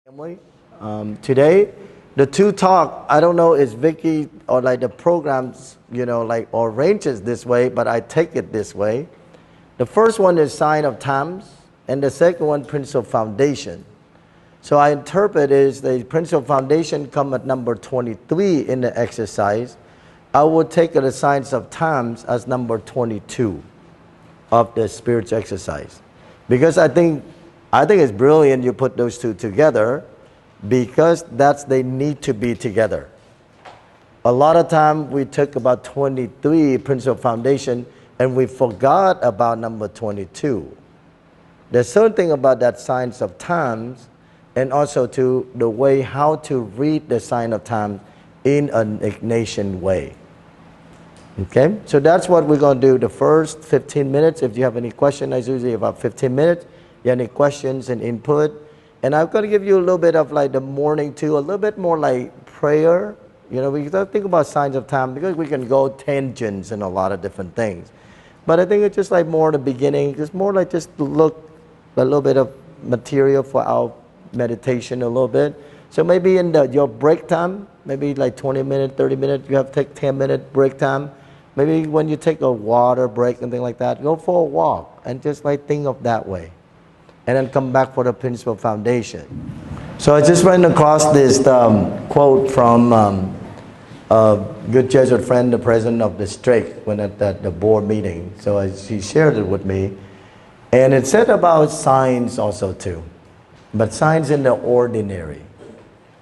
Family. Today, the two talk, I don't know, is Vicky or like the programs, like arranges this way, but I take it this way. The first one is sign of times, and the second one, principle foundation. So I interpret is the principle foundation come at number 23 in the exercise. I will take the signs of times as number 22 of the spiritual exercise. Because I think it's brilliant you put those two together because they need to be together. A lot of time we took about 23 principle foundation and we forgot about number 22. There's something about that signs of times and also to the way how to read the sign of times in an Ignatian way. Okay, so that's what we're going to do the first 15 minutes. If you have any questions, it's usually about 15 minutes. You have any questions and input? And I'm going to give you a little bit of like the morning too, a little bit more like prayer. We don't think about signs of time because we can go tangents and a lot of different things. But I think it's just like more the beginning, just more like just look a little bit of material for our meditation a little bit. So maybe in your break time, maybe like 20 minutes, 30 minutes, you have to take 10-minute break time. Maybe when you take a water break and things like that, go for a walk and just like think of that way. And then come back for the principle foundation. So I just ran across this quote from a good Jesuit friend, the president of the district, when at the board meeting. So she shared it with me. And it said about signs also too. But signs in the ordinary.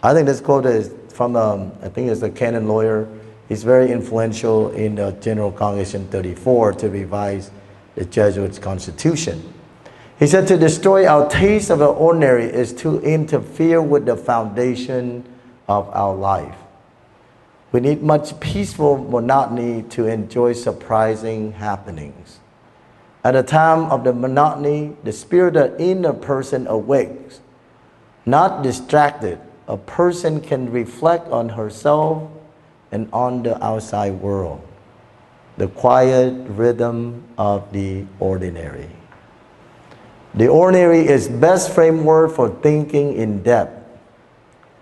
I think this quote is from, I think it's a canon lawyer. He's very influential in the General Congregation 34 to revise the Jesuits' constitution. He said, to destroy our taste of the ordinary is to interfere with the foundation of our life. We need much peaceful monotony to enjoy surprising happenings. At the time of the monotony, the spirit in a person awakes. Not distracted, a person can reflect on herself and on the outside world. The quiet rhythm of the ordinary. The ordinary is best framework for thinking in depth.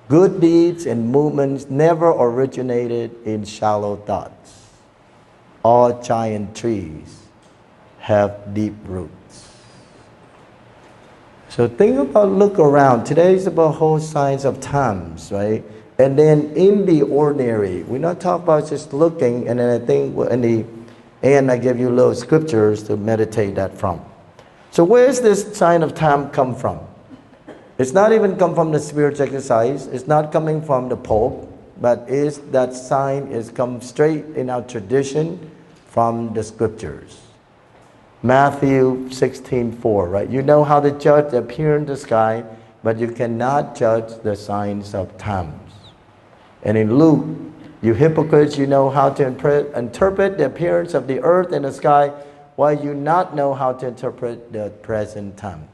Good deeds and movements never originated in shallow thoughts. All giant trees have deep roots. So think about, look around. Today is about whole signs of times, right? And then in the ordinary, we're not talking about just looking, and then I think in the end I give you little scriptures to meditate that from. So where is this sign of time come from? It's not even come from the spiritual exercise. It's not coming from the Pope, but that sign is come straight in our tradition from the scriptures. Matthew 16:4, right? You know how to judge the appearance of the sky, but you cannot judge the signs of times. And in Luke, you hypocrites, you know how to interpret the appearance of the earth and the sky, while you not know how to interpret the present time.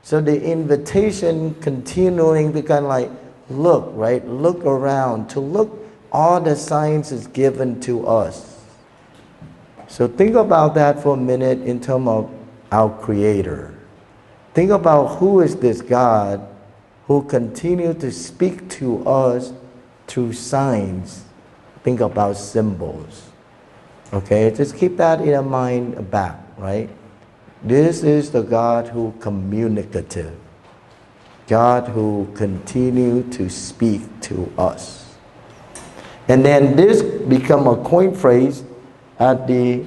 So the invitation continuing to kind of like look, right? Look around, to look, all the signs is given to us. So think about that for a minute in terms of our Creator. Think about who is this God who continues to speak to us through signs. Think about symbols. Okay, just keep that in your mind back, right? This is the God who communicative. God who continue to speak to us. And then this become a coin phrase at the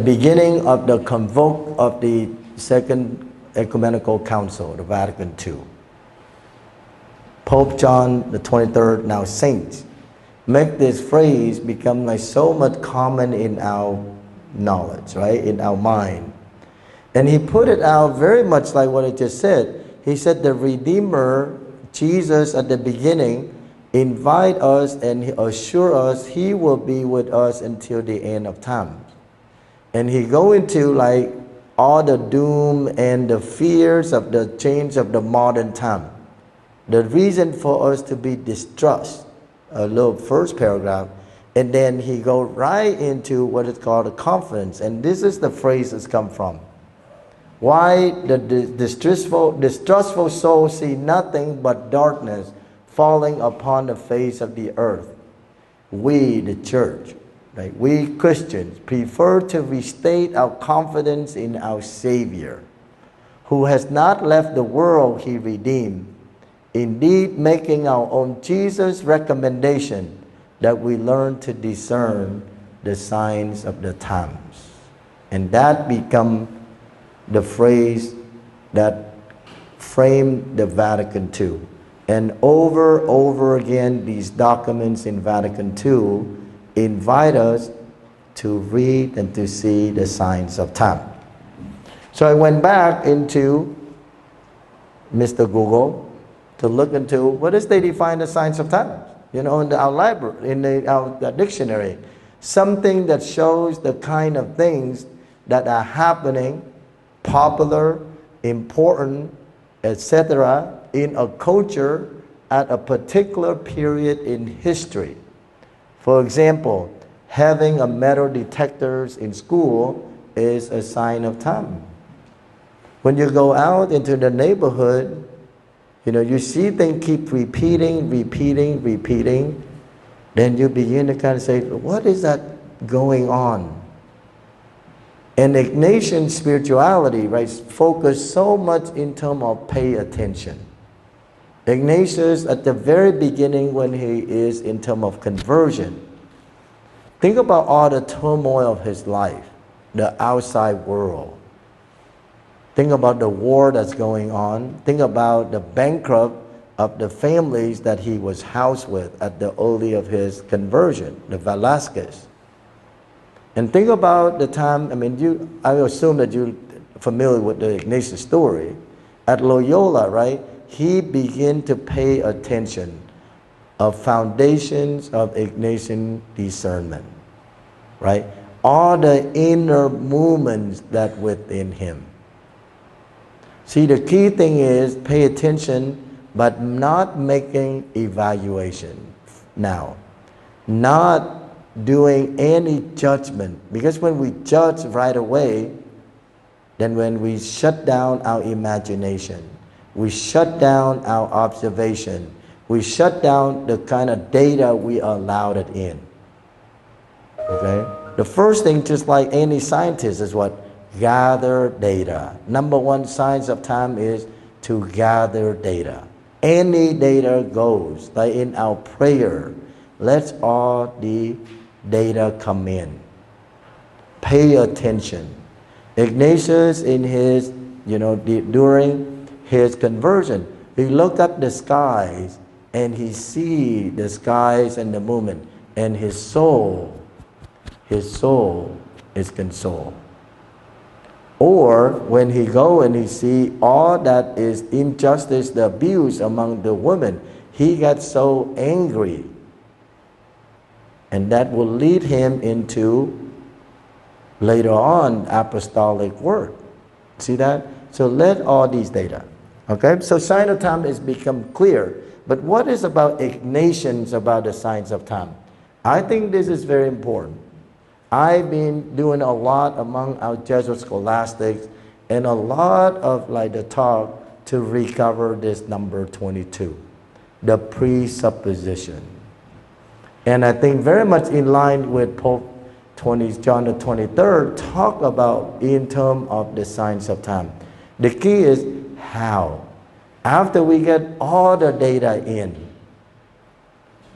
beginning of the convoke of the Second Ecumenical Council, the Vatican II. Pope John the 23rd, now saint, make this phrase become like so much common in our knowledge, right? In our mind. And he put it out very much like what I just said. He said the Redeemer, Jesus at the beginning, invite us and assure us he will be with us until the end of time. And he go into like all the doom and the fears of the change of the modern time. The reason for us to be distrust, a little first paragraph, And then he go right into what is called a confidence. And this is the phrase that's come from. Why the distrustful soul see nothing but darkness falling upon the face of the earth. We, the church, right, we Christians, prefer to restate our confidence in our Savior, who has not left the world he redeemed, indeed making our own Jesus' recommendation that we learn to discern the signs of the times. And that become the phrase that framed the Vatican II. And over again, these documents in Vatican II invite us to read and to see the signs of time. So I went back into Mr. Google to look into what is they define the signs of times. In our library, in our dictionary, something that shows the kind of things that are happening, popular, important, etc., in a culture at a particular period in history. For example, having a metal detectors in school is a sign of time. When you go out into the neighborhood, you see things keep repeating, then you begin to kind of say, what is that going on? And Ignatian spirituality, right, focus so much in terms of pay attention. Ignatius, at the very beginning when he is in terms of conversion, think about all the turmoil of his life, the outside world. Think about the war that's going on. Think about the bankrupt of the families that he was housed with at the early of his conversion, the Velasquez. And think about the time, I assume that you're familiar with the Ignatian story. At Loyola, right, he began to pay attention of foundations of Ignatian discernment, right? All the inner movements that within him. See, the key thing is pay attention, but not making evaluation now. Not doing any judgment. Because when we judge right away, then when we shut down our imagination, we shut down our observation, we shut down the kind of data we allowed it in. Okay? The first thing, just like any scientist, is what? Gather data. Number one signs of time is to gather data. Any data goes. Like in our prayer, let's all the data come in. Pay attention. Ignatius, in his, during his conversion, he looked up the skies and he see the skies and the movement, and his soul is consoled. Or when he go and he see all that is injustice, the abuse among the women, he gets so angry. And that will lead him into, later on, apostolic work. See that? So let all these data. Okay? So sign of time has become clear. But what is about Ignatians about the signs of time? I think this is very important. I've been doing a lot among our Jesuit scholastics and a lot of the talk to recover this number 22, the presupposition. And I think very much in line with Pope John the 23rd talk about in terms of the signs of time. The key is how. After we get all the data in,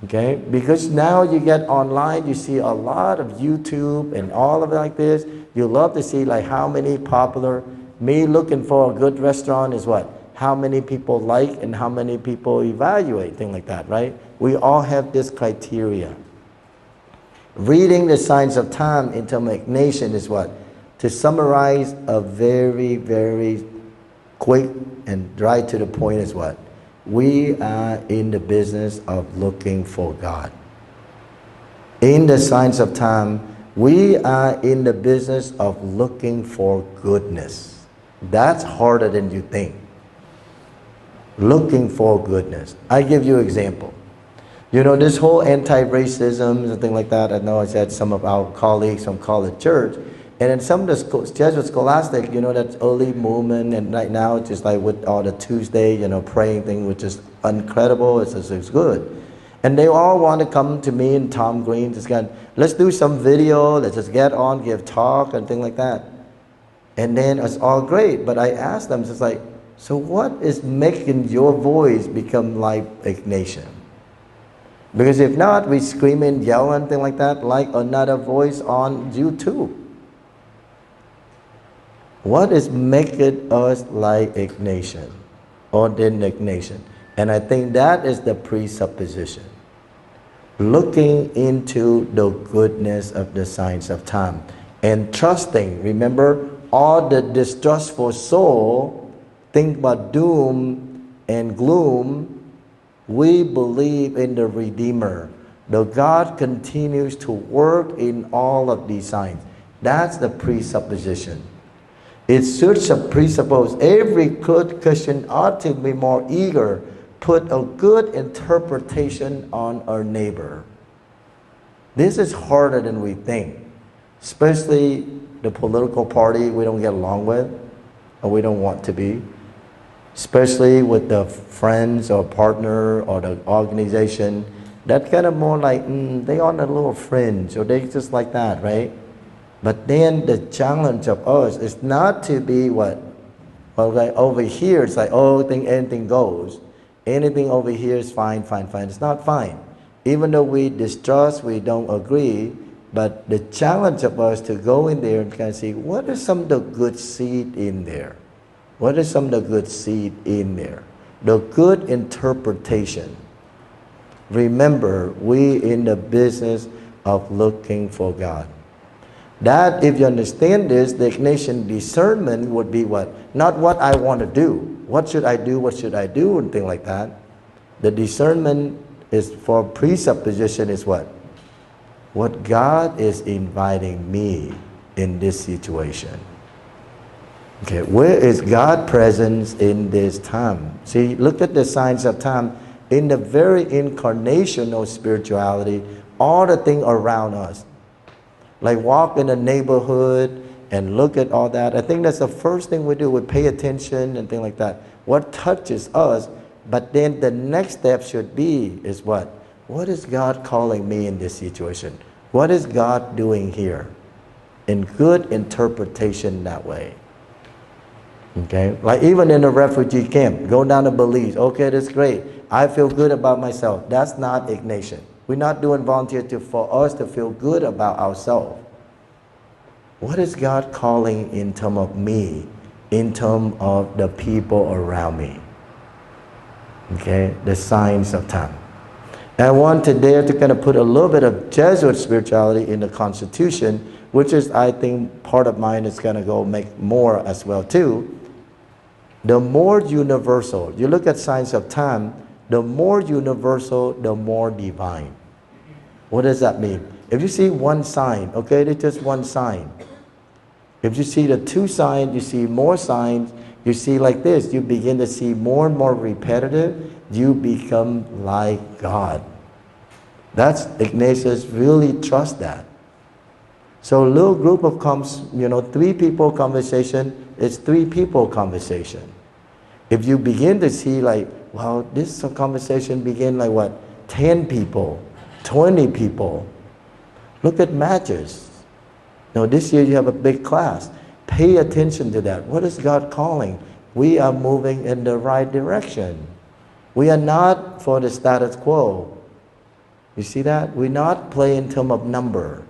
okay, because now you get online, you see a lot of YouTube and all of it like this. You love to see how many popular, me looking for a good restaurant is what? How many people like and how many people evaluate, things like that, right? We all have this criteria. Reading the signs of time in terms of Ignatian is what? To summarize a very, very quick and right to the point is what? We are in the business of looking for God. In the signs of time, we are in the business of looking for goodness. That's harder than you think. Looking for goodness. I give you an example. You know, this whole anti-racism and things like that, I know I said some of our colleagues from college church, and then some of the Jesuit scholastic, you know, that early movement, and right now it's just like with all the Tuesday, you know, praying thing, which is incredible, it's good. And they all want to come to me and Tom Green, just kind of, let's do some video, let's just get on, give talk and things like that. And then it's all great, but I asked them, just like, so what is making your voice become like Ignatian? Because if not, we scream and yell and things like that, like another voice on YouTube. What is making us like Ignatian or the Ignatian? And I think that is the presupposition. Looking into the goodness of the signs of time and trusting. Remember, all the distrustful soul think about doom and gloom. We believe in the Redeemer. The God continues to work in all of these signs. That's the presupposition. It should presuppose every good Christian ought to be more eager, put a good interpretation on our neighbor. This is harder than we think, especially the political party we don't get along with, or we don't want to be, especially with the friends or partner or the organization. That kind of more like, they on a little fringe, or they just like that, right? But then the challenge of us is not to be what? Well, like over here, it's like, oh, anything goes. Anything over here is fine. It's not fine. Even though we distrust, we don't agree, but the challenge of us to go in there and kind of see, what is some of the good seed in there? What is some of the good seed in there? The good interpretation. Remember, we in the business of looking for God. That, if you understand this, the Ignatian discernment would be what? Not what I want to do. What should I do? What should I do? And things like that. The discernment is for presupposition is what? What God is inviting me in this situation. Okay, where is God's presence in this time? See, look at the signs of time. In the very incarnational spirituality, all the things around us. Like walk in the neighborhood and look at all that. I think that's the first thing we do. We pay attention and things like that. What touches us, but then the next step should be is what? What is God calling me in this situation? What is God doing here? In good interpretation that way. Okay? Like even in a refugee camp, go down to Belize. Okay, that's great. I feel good about myself. That's not Ignatian. We're not doing volunteer for us to feel good about ourselves. What is God calling in terms of me, in terms of the people around me? Okay, the signs of time. And I want today to kind of put a little bit of Jesuit spirituality in the Constitution, which is, I think, part of mine is going to go make more as well too. The more universal, you look at signs of time, the more universal, the more divine. What does that mean? If you see one sign, okay, it's just one sign. If you see the two signs, you see more signs, you see like this, you begin to see more and more repetitive, you become like God. That's, Ignatius really trusts that. So a little group of, 3 people conversation, it's 3 people conversation. If you begin to see like, well, this conversation begin like what? 10 people, 20 people. Look at Magis. Now this year you have a big class. Pay attention to that. What is God calling? We are moving in the right direction. We are not for the status quo. You see that? We're not playing in terms of number.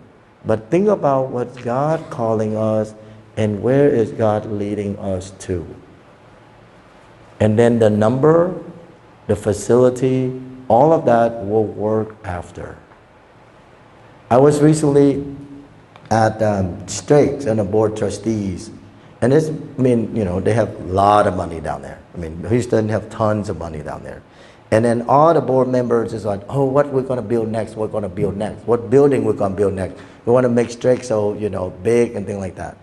But think about what God calling us and where is God leading us to. And then the number, the facility, all of that will work after. I was recently at Straits and the board trustees, and it's, they have a lot of money down there. Houston have tons of money down there. And then all the board members is like, oh, what we're going to build next, what building we're going to build next. We want to make Straits so, big and things like that.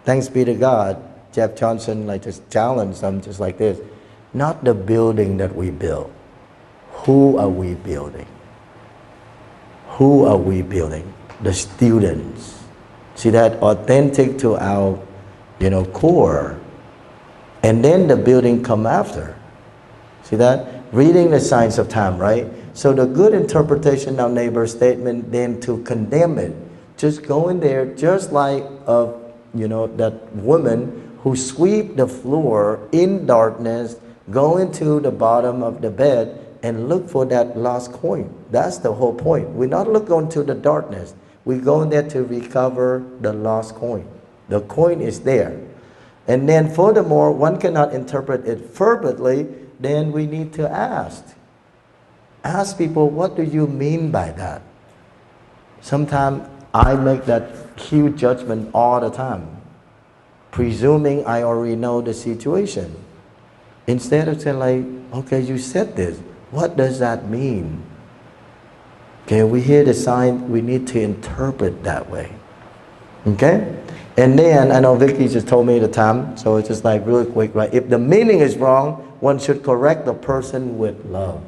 Thanks be to God, Jeff Johnson just challenged them just like this. Not the building that we build. Who are we building? Who are we building? The students. See that? Authentic to our, core. And then the building come after. See that? Reading the signs of time, right? So the good interpretation of neighbor's statement, then to condemn it. Just go in there, just like that woman who sweep the floor in darkness, go into the bottom of the bed and look for that lost coin. That's the whole point. We're not looking into the darkness. We go in there to recover the lost coin. The coin is there. And then furthermore, one cannot interpret it fervently, then we need to ask. Ask people, what do you mean by that? Sometimes I make that huge judgment all the time, presuming I already know the situation. Instead of saying like, okay, you said this. What does that mean? Okay, we hear the sign, we need to interpret that way. Okay? And then, I know Vicky just told me the time, so it's just like really quick, right? If the meaning is wrong, one should correct the person with love.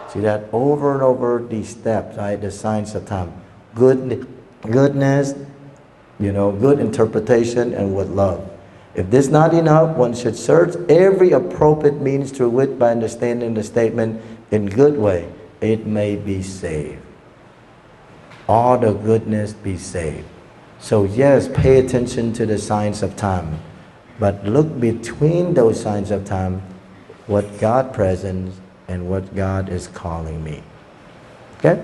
See that? Over and over these steps, right? The signs of time. Goodness, good interpretation, and with love. If this is not enough, one should search every appropriate means through which, by understanding the statement in good way, it may be saved. All the goodness be saved. So yes, pay attention to the signs of time, but look between those signs of time, what God presents and what God is calling me. Okay?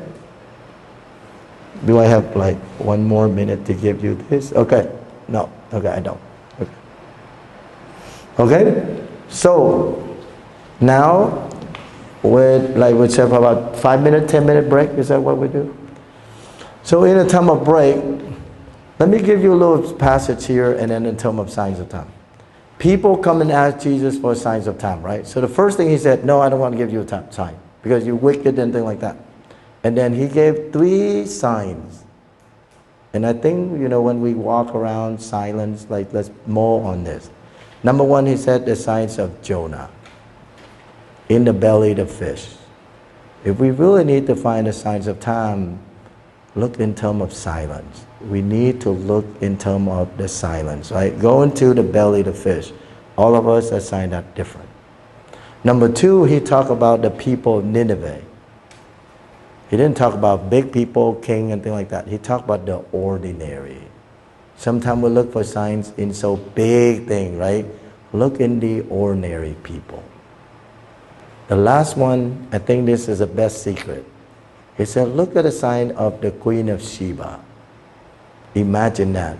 Do I have like 1 more minute to give you this? Okay. No. Okay, I don't. Okay? So, now, we have about 5 minute, 10 minute break. Is that what we do? So in a time of break, let me give you a little passage here and then in terms of signs of time. People come and ask Jesus for signs of time, right? So the first thing he said, no, I don't want to give you a sign because you're wicked and things like that. And then he gave 3 signs. And I think, when we walk around silence, let's more on this. Number 1, he said the signs of Jonah. In the belly of the fish. If we really need to find the signs of time, look in terms of silence. We need to look in terms of the silence, right? Go into the belly of the fish. All of us are signed up different. Number 2, he talked about the people of Nineveh. He didn't talk about big people, king, and things like that. He talked about the ordinary. Sometimes we look for signs in so big thing, right? Look in the ordinary people. The last one, I think this is the best secret. He said, look at the sign of the Queen of Sheba. Imagine that.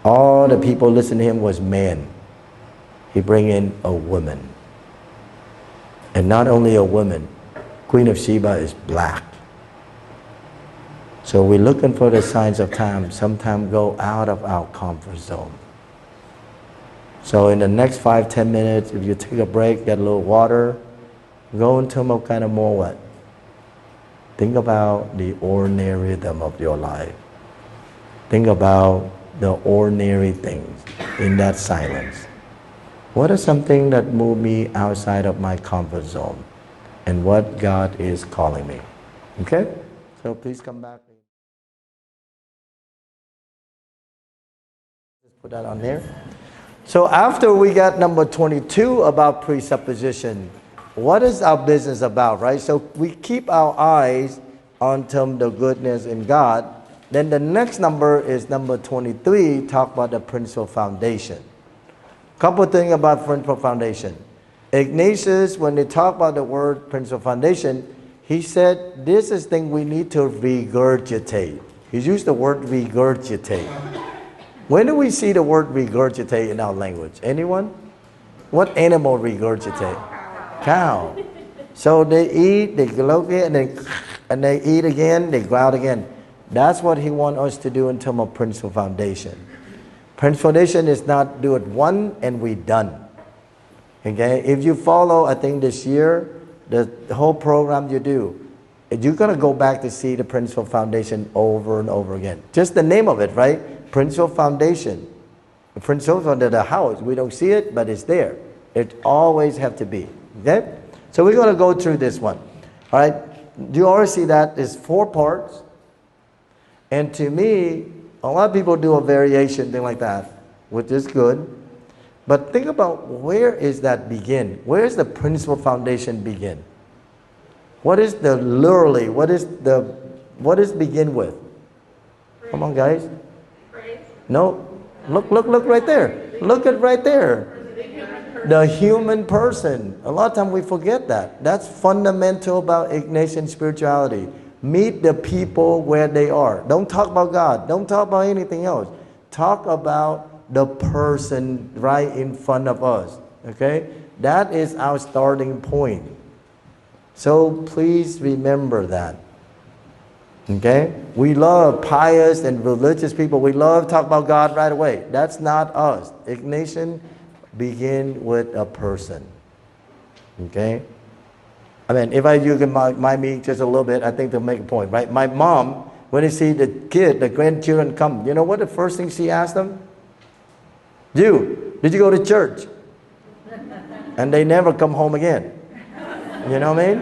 All the people listening to him was men. He bring in a woman. And not only a woman, Queen of Sheba is black. So we're looking for the signs of time. Sometimes go out of our comfort zone. So in the next 5-10 minutes, if you take a break, get a little water, go into more kind of more what? Think about the ordinary rhythm of your life. Think about the ordinary things in that silence. What are something that move me outside of my comfort zone? And what God is calling me. Okay? So please come back. Just put that on there. So after we got number 22 about presupposition, what is our business about, right? So we keep our eyes on the goodness in God. Then the next number is number 23, talk about the principal foundation. Couple things about principal foundation. Ignatius, when they talk about the word principal foundation, he said this is thing we need to regurgitate. He used the word regurgitate. When do we see the word regurgitate in our language? Anyone? What animal regurgitate? Cow. So they eat, they gloat and they eat again, they growl again. That's what he wants us to do in terms of principal foundation. Principal foundation is not do it one and we done. Okay? If you follow, I think this year, the whole program you do, you're going to go back to see the principal foundation over and over again. Just the name of it, right? Principal foundation. The principal under the house. We don't see it, but it's there. It always have to be. Okay? So we're going to go through this one. All right? you already see that is 4 parts. And to me, a lot of people do a variation, thing like that, which is good. But think about, where is that begin? Where is the principal foundation begin? What is the literally, what is begin with? Praise. Come on, guys. Praise. No, look right there. Look at right there. The human person. A lot of times we forget that. That's fundamental about Ignatian spirituality. Meet the people where they are. Don't talk about God. Don't talk about anything else. Talk about the person right in front of us. Okay? That is our starting point. So please remember that. Okay? We love pious and religious people. We love to talk about God right away. That's not us. Ignatian begin with a person. Okay? I mean, if you can mind me just a little bit, I think to make a point, right? My mom, when you see the grandchildren come, you know what the first thing she asked them? Did you go to church? And they never come home again. You know what I mean?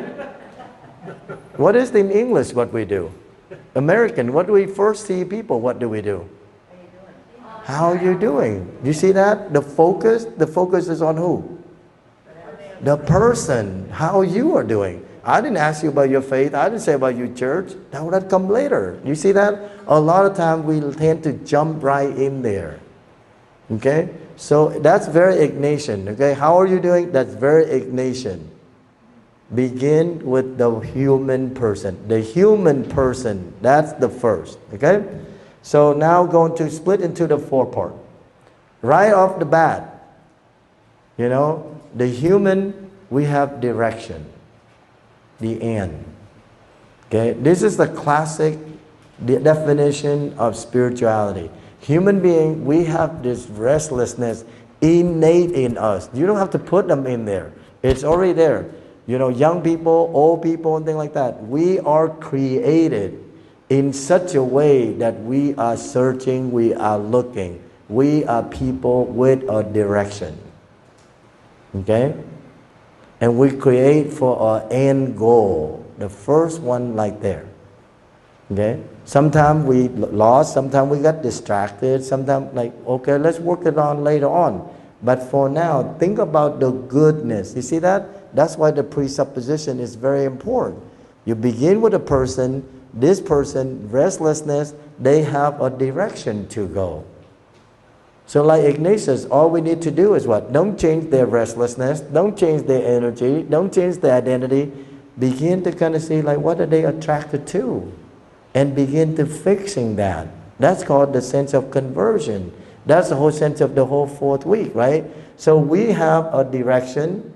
What is in English what we do? American, what do we first see people, what do we do? How are you doing? You see that? The focus is on who? The person, how you are doing. I didn't ask you about your faith. I didn't say about your church. That would come later. You see that? A lot of times we tend to jump right in there. Okay? So that's very Ignatian. Okay? How are you doing? That's very Ignatian. Begin with the human person. The human person, that's the first. Okay? So now going to split into the 4 part. Right off the bat, you know, the human, we have direction. The end. Okay? This is the classic definition of spirituality. Human being, we have this restlessness innate in us. You don't have to put them in there. It's already there. You know, young people, old people, and things like that. We are created in such a way that we are searching, we are looking. We are people with a direction. Okay? And we create for an end goal. The first one like there. Okay? Sometimes we lost, sometimes we got distracted, sometimes like, okay, let's work it on later on. But for now, think about the goodness. You see that? That's why the presupposition is very important. You begin with a person, this person, restlessness, they have a direction to go. So like Ignatius, all we need to do is what? Don't change their restlessness, don't change their energy, don't change their identity. Begin to kind of see like what are they attracted to? And begin to fixing that. That's called the sense of conversion. That's the whole sense of the whole 4th week, right? So we have a direction,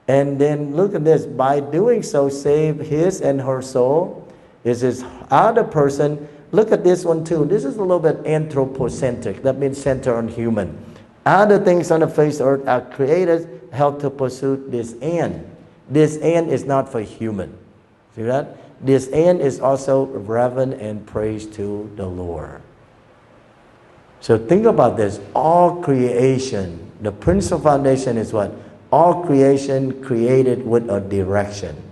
and then look at this. By doing so, save his and her soul. Is this other person. Look at this one too. This is a little bit anthropocentric. That means center on human. Other things on the face of earth are created, help to pursue this end. This end is not for human. See that? This end is also reverence and praise to the Lord. So think about this. All creation, the principal foundation is what? All creation created with a direction.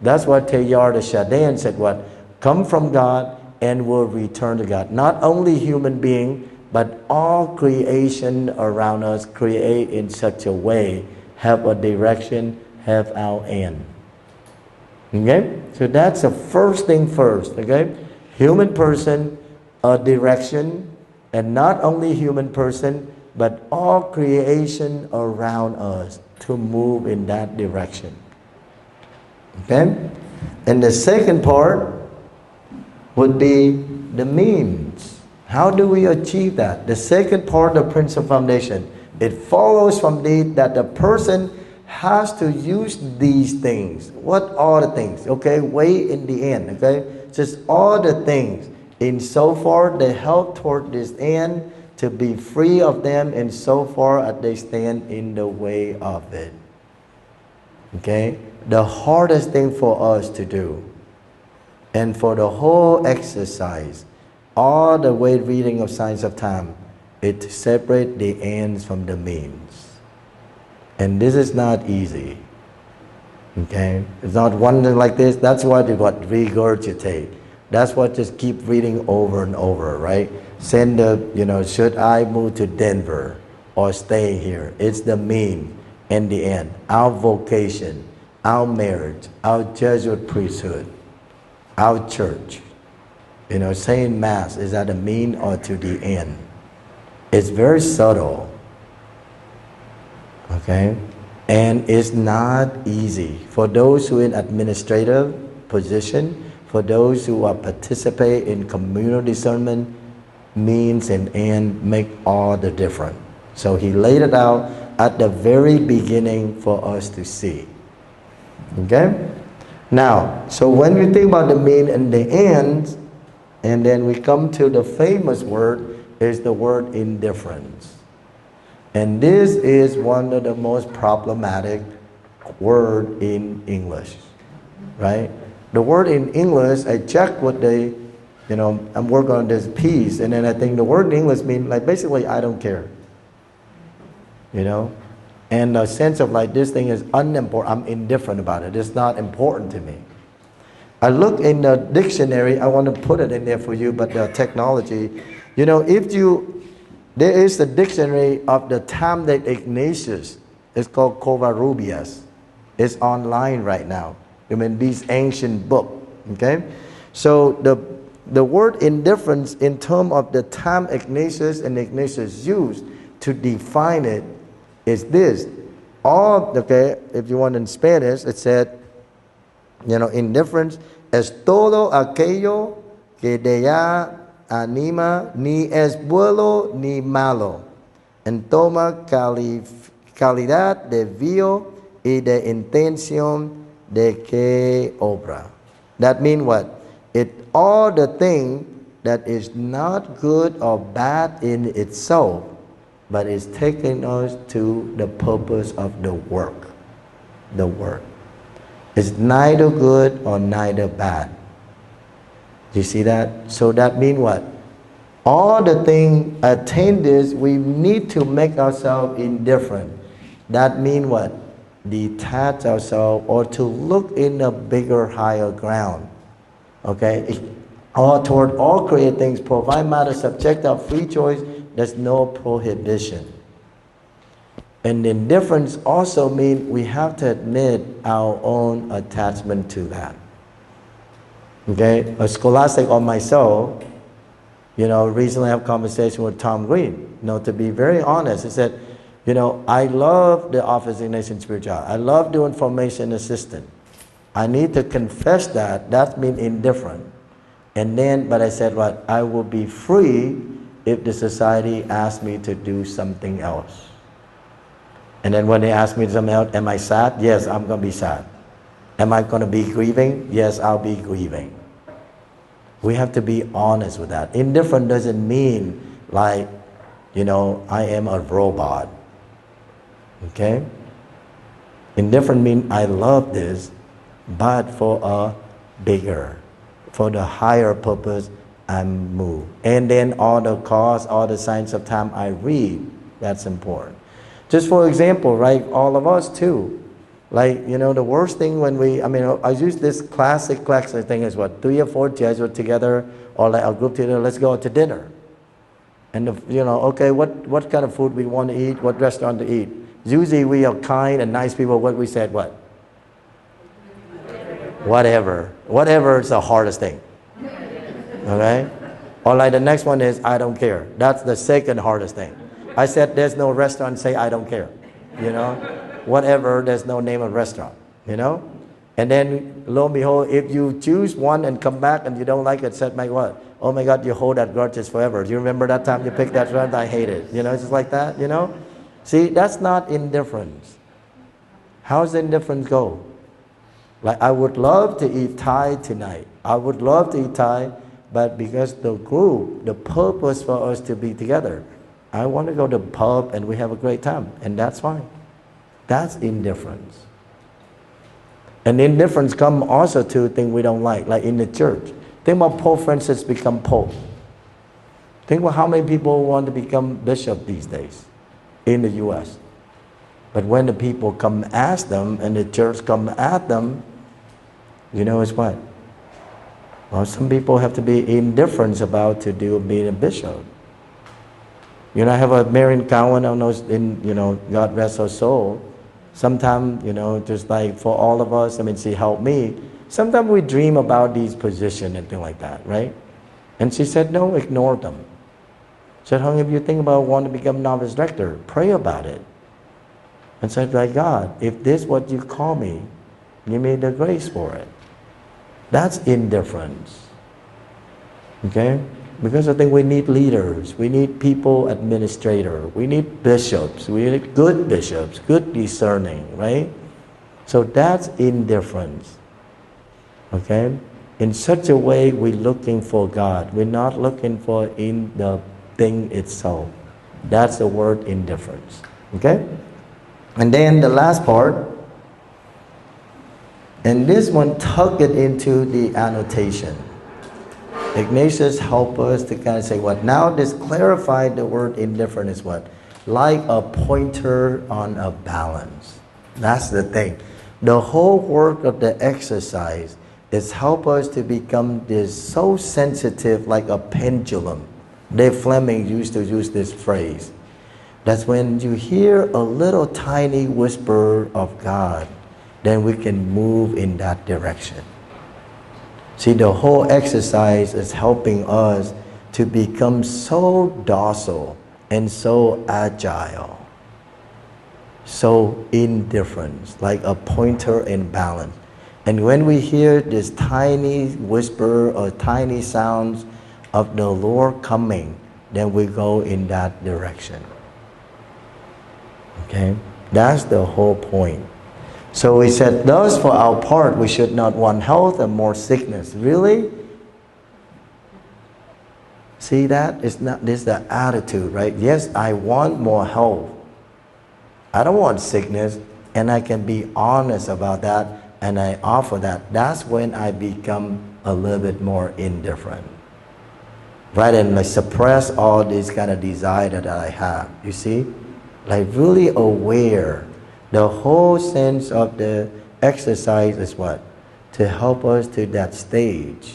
That's what Teilhard de Chardin said, what? Come from God and will return to God. Not only human being, but all creation around us create in such a way, have a direction, have our end. Okay? So that's the first thing first. Okay? Human person, a direction, and not only human person, but all creation around us to move in that direction. Okay? And the second part would be the means. How do we achieve that? The second part of principal foundation. It follows from that the person has to use these things. What are the things? Okay, way in the end. Okay, just all the things. In so far they help toward this end, to be free of them, and so far as they stand in the way of it. Okay, the hardest thing for us to do, and for the whole exercise, all the way reading of Science of Time, is to separate the ends from the means. And this is not easy. Okay, it's not one like this. That's what you got regurgitate. That's what just keep reading over and over, right? Send the, should I move to Denver or stay here? It's the mean and the end. Our vocation, our marriage, our Jesuit priesthood, our church. Saying mass is at the mean or to the end. It's very subtle. Okay? And it's not easy. For those who are in administrative position, for those who are participate in communal discernment, means and end make all the difference. So he laid it out at the very beginning for us to see. Okay? Now, so when we think about the mean and the end, and then we come to the famous word, is the word indifference. And this is one of the most problematic word in English, right? The word in English, I checked what they, I'm working on this piece, and then I think the word in English means like basically I don't care, and the sense of like this thing is unimportant, I'm indifferent about it, it's not important to me. I look in the dictionary, I want to put it in there for you, but the technology, there is the dictionary of the time that Ignatius, it's called Covarrubias. It's online right now. These ancient book. Okay, so the word indifference in terms of the time Ignatius used to define it is this. If you want in Spanish, it said, indifference es todo aquello que de ya anima ni es bueno ni malo, en toma calidad de vio y de intención de que obra. That means what? All the thing that is not good or bad in itself, but is taking us to the purpose of the work. The work. It's neither good or neither bad. You see that? So that means what? All the things attain this, we need to make ourselves indifferent. That means what? Detach ourselves or to look in a bigger, higher ground. Okay? All toward all created things, provide matter subject of free choice, there's no prohibition. And indifference also means we have to admit our own attachment to that. Okay, a scholastic on myself, recently I have a conversation with Tom Green. To be very honest, he said, I love the Office of Ignatian Spirituality. I love doing formation assistant. I need to confess that. That means indifferent. But I said, I will be free if the society asks me to do something else. And then when they ask me something else, am I sad? Yes, I'm going to be sad. Am I going to be grieving? Yes, I'll be grieving. We have to be honest with that. Indifferent doesn't mean like, I am a robot. Okay? Indifferent means I love this, but for a bigger, for the higher purpose, I'm moved. And then all the cause, all the signs of time I read, that's important. Just for example, right, all of us too. Like, the worst thing when I use this classic thing is what? 3 or 4 Jesuits together, or like a group together, let's go out to dinner. And, okay, what kind of food we want to eat, what restaurant to eat. Usually we are kind and nice people, what we said, what? Whatever. Whatever is the hardest thing. Okay? Or like the next one is, I don't care. That's the second hardest thing. I said, there's no restaurant, say, I don't care. Whatever, there's no name of restaurant, And then, lo and behold, if you choose one and come back and you don't like it, said, what? Oh my God, you hold that grudges forever. Do you remember that time you picked that restaurant? I hate it. It's just like that, See, that's not indifference. How does indifference go? Like, I would love to eat Thai tonight. I would love to eat Thai, but because the group, the purpose for us to be together, I want to go to the pub and we have a great time, and that's fine. That's indifference. And indifference comes also to things we don't like in the church. Think about Pope Francis become Pope. Think about how many people want to become bishop these days in the U.S. But when the people come ask them and the church come at them, you know it's what? Well, some people have to be indifferent about to do being a bishop. You know, I have a Marian Cowan, I know, God rest her soul. Sometimes, just like for all of us, she helped me. Sometimes we dream about these positions and things like that, right? And she said, no, ignore them. She said, if you think about wanting to become novice rector, pray about it. And said, like, God, if this is what you call me, give me the grace for it. That's indifference. Okay? Because I think we need leaders, we need people, administrators, we need bishops, we need good bishops, good discerning, right? So that's indifference. Okay? In such a way, we're looking for God. We're not looking for in the thing itself. That's the word indifference. Okay? And then the last part, and this one, tuck it into the annotation. Ignatius help us to kind of say what? Now this clarified the word indifferent is what? Like a pointer on a balance. That's the thing. The whole work of the exercise is help us to become this so sensitive like a pendulum. Dave Fleming used to use this phrase. That's when you hear a little tiny whisper of God, then we can move in that direction. See, the whole exercise is helping us to become so docile and so agile, so indifferent, like a pointer in balance. And when we hear this tiny whisper or tiny sounds of the Lord coming, then we go in that direction. Okay? That's the whole point. So he said, thus for our part, we should not want health and more sickness. Really? See that? This is the attitude, right? Yes, I want more health. I don't want sickness, and I can be honest about that, and I offer that. That's when I become a little bit more indifferent. Right? And I suppress all these kind of desire that I have. You see? Like really aware. The whole sense of the exercise is what? To help us to that stage.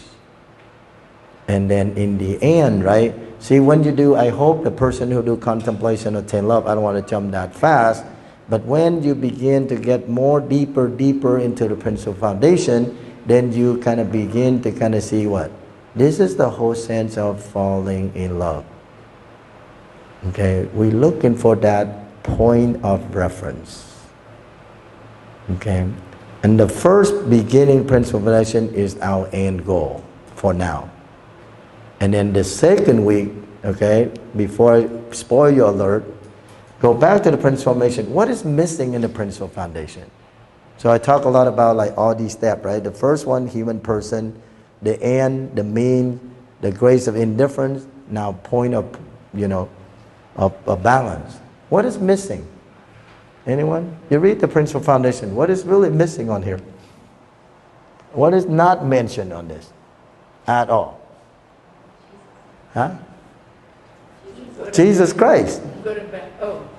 And then in the end, right? See, when you do, I hope the person who do contemplation attain love, I don't want to jump that fast, but when you begin to get more deeper into the principal foundation, then you kind of begin to kind of see what? This is the whole sense of falling in love. Okay, we're looking for that point of reference. Okay, and the first beginning principle foundation is our end goal for now. And then the second week, okay, before I spoil your alert, go back to the principle foundation. What is missing in the principle foundation? So I talk a lot about like all these steps, right? The first one, human person, the end, the mean, the grace of indifference, now point of, of balance. What is missing? Anyone? You read the principal foundation. What is really missing on here? What is not mentioned on this at all? Huh? Jesus Christ.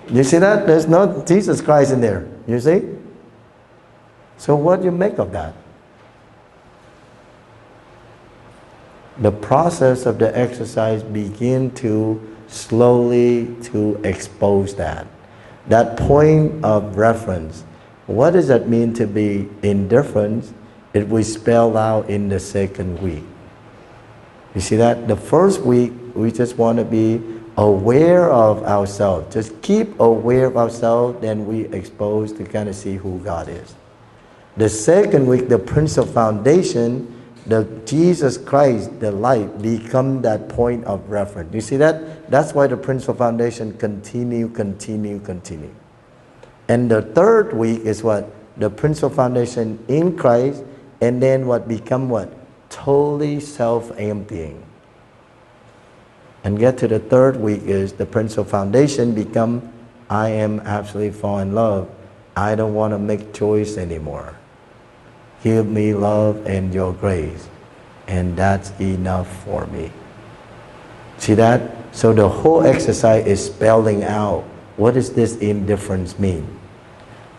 You see that? There's no Jesus Christ in there. You see? So what do you make of that? The process of the exercise begin to slowly to expose that. That point of reference. What does that mean to be indifferent? It will spell out in the second week. You see that? The first week, we just want to be aware of ourselves. Just keep aware of ourselves, then we expose to kind of see who God is. The second week, the principal foundation, the Jesus Christ, the light, become that point of reference. You see that? That's why the principal foundation continue. And the third week is what? The principal foundation in Christ, and then what become what? Totally self-emptying. And get to the third week is the principal foundation become, I am absolutely fall in love. I don't want to make choice anymore. Give me love and your grace. And that's enough for me. See that? So the whole exercise is spelling out what does this indifference mean?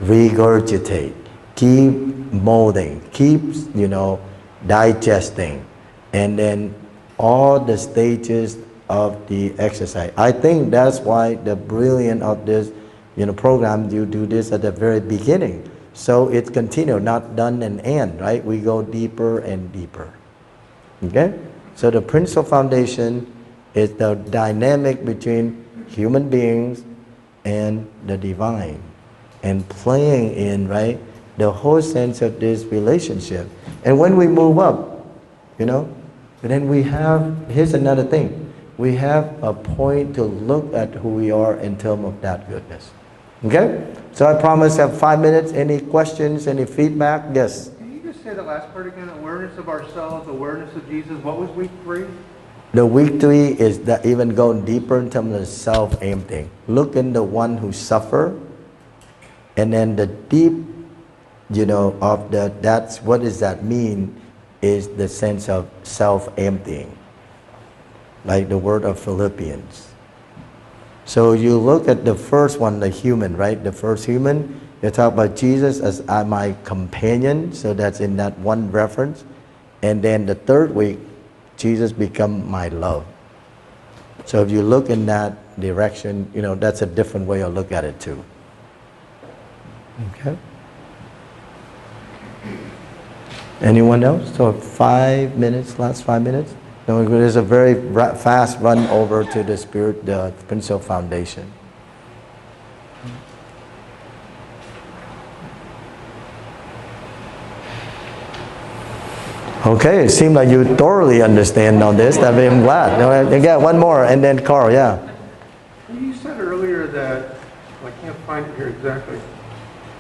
regurgitate, keep molding, keep, digesting, and then all the stages of the exercise. I think that's why the brilliance of this, program, you do this at the very beginning. So it's continued, not done and end, right? We go deeper and deeper. Okay? So the principal foundation is the dynamic between human beings and the divine, and playing in, right, the whole sense of this relationship. And when we move up, then we have, here's another thing, we have a point to look at who we are in terms of that goodness. Okay? So I promise I have 5 minutes. Any questions, any feedback? Yes? Can you just say the last part again? Awareness of ourselves, awareness of Jesus. What was week 3? The week 3 is that even going deeper in terms of self-emptying. Look in the one who suffer, and then the deep, of that's, what does that mean, is the sense of self-emptying. Like the word of Philippians. So you look at the first one, the human, right? The first human, you talk about Jesus as my companion, so that's in that one reference. And then the third week, Jesus become my love. So if you look in that direction, that's a different way to look at it too. Okay? Anyone else? So 5 minutes, last 5 minutes? No, there's a very fast run over to the spirit, the principal foundation. Okay, it seems like you thoroughly understand on this. I'm glad. Again, one more, and then Carl, yeah. You said earlier that, I can't find it here exactly,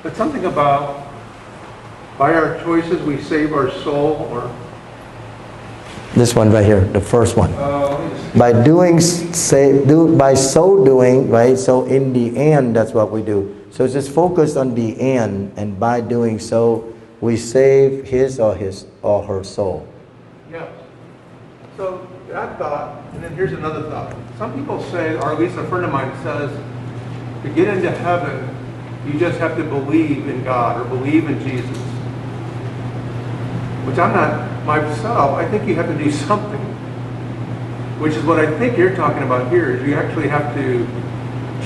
but something about by our choices we save our soul, or... This one right here, the first one. By by so doing, right? So in the end, that's what we do. So just focus on the end, and by doing so, we save his or her soul. Yeah. So that thought, and then here's another thought. Some people say, or at least a friend of mine says, to get into heaven, you just have to believe in God or believe in Jesus. Which I'm not myself. I think you have to do something. Which is what I think you're talking about here, is you actually have to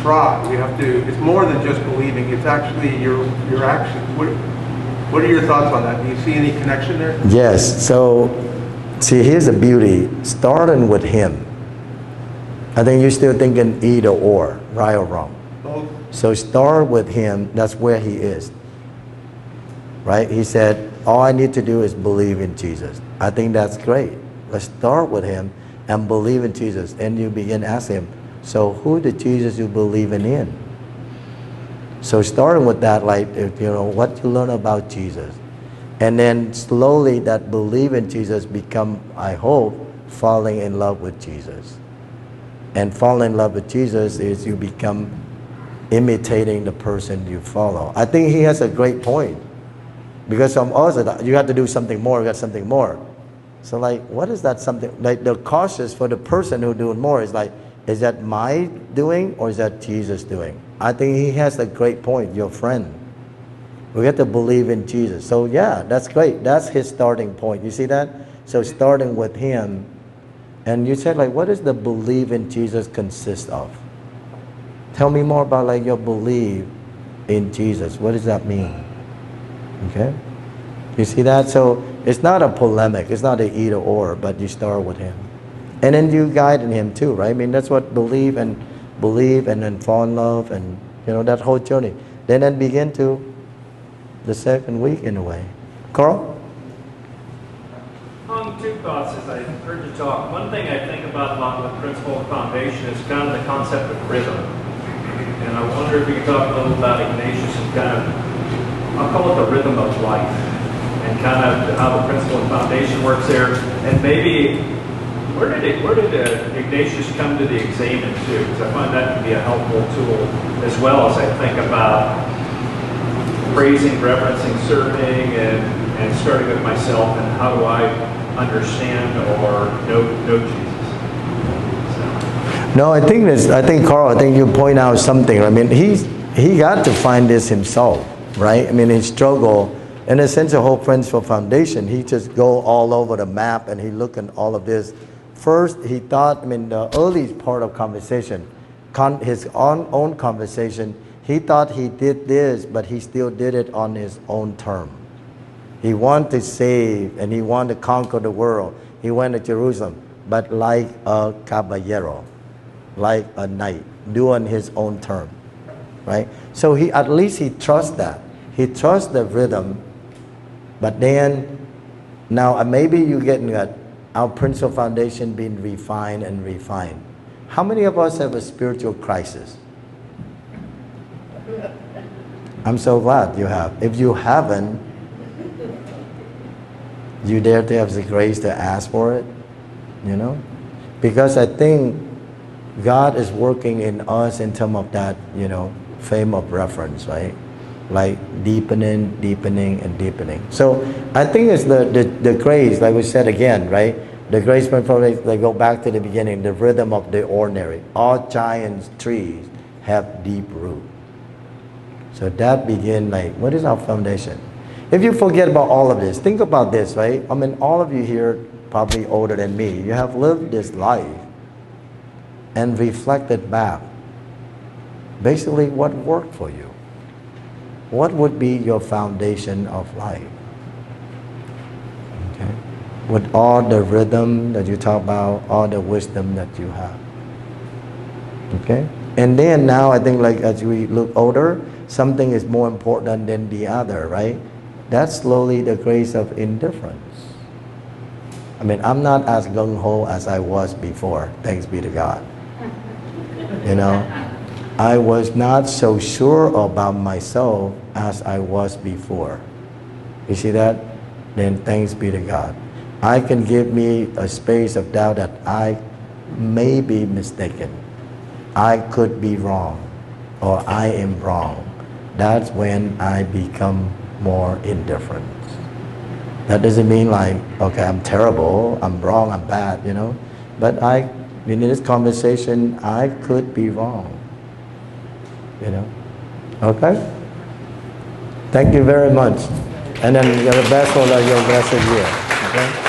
try. You have to, it's more than just believing, it's actually your actions. What are your thoughts on that? Do you see any connection there? Yes. So, see, here's the beauty. Starting with him. I think you're still thinking either or, right or wrong. Both. So start with him. That's where he is. Right? He said, all I need to do is believe in Jesus. I think that's great. Let's start with him and believe in Jesus. And you begin to ask him, so who the Jesus you believe in? So starting with that, like, what you learn about Jesus. And then slowly that belief in Jesus become, I hope, falling in love with Jesus. And falling in love with Jesus is you become imitating the person you follow. I think he has a great point. Because from us, you have to do something more, you got something more. So like, what is that something? Like the cautious for the person who doing more is like, is that my doing or is that Jesus doing? I think he has a great point, your friend. We have to believe in Jesus. So yeah, that's great. That's his starting point. You see that? So starting with him. And you said like, what does the belief in Jesus consist of? Tell me more about like your belief in Jesus. What does that mean? Okay? You see that? So it's not a polemic. It's not an either or, but you start with him. And then you guide in him too, right? I mean, that's what believe and then fall in love and, that whole journey. Then begin to the second week in a way. Carl? Two thoughts as I heard you talk. One thing I think about the principle of foundation is kind of the concept of rhythm. And I wonder if you could talk a little about Ignatius and kind of, I'll call it the rhythm of life, and kind of how the principle of foundation works there. And maybe, where did Ignatius come to the examen too? Because I find that to be a helpful tool as well as I think about praising, reverencing, serving, and starting with myself and how do I understand or know Jesus. So. No, I think Carl, you point out something. I mean, he got to find this himself. right? I mean, he struggled. In a sense, the whole Principle Foundation, he just go all over the map and he look at all of this. First, he thought, I mean, the early part of conversation, his own conversation, he thought he did this, but he still did it on his own term. He wanted to save and he wanted to conquer the world. He went to Jerusalem, but like a caballero, like a knight, doing his own term, right? So he, at least he trusts that. He trusts the rhythm, but then, now maybe you're getting that our Principle Foundation being refined and refined. How many of us have a spiritual crisis? I'm so glad you have. If you haven't, you dare to have the grace to ask for it, you know? Because I think God is working in us in terms of that, you know, frame of reference, right? Like deepening, deepening, and deepening. So I think it's the grace, like we said again, right? The grace, they go back to the beginning, the rhythm of the ordinary. All giant trees have deep root. So that begin like, what is our foundation? If you forget about all of this, think about this, right? I mean, all of you here, probably older than me, you have lived this life and reflected back. Basically, what worked for you? What would be your foundation of life? Okay? With all the rhythm that you talk about, all the wisdom that you have. Okay? And then now I think like as we look older, something is more important than the other, right? That's slowly the grace of indifference. I mean, I'm not as gung-ho as I was before, thanks be to God. You know, I was not so sure about myself as I was before. You see that? Then thanks be to God. I can give me a space of doubt that I may be mistaken. I could be wrong, or I am wrong. That's when I become more indifferent. That doesn't mean like, okay, I'm terrible, I'm wrong, I'm bad, you know. But in this conversation, I could be wrong. You know. Okay? Thank you very much. And then the best for your blessed year. Okay?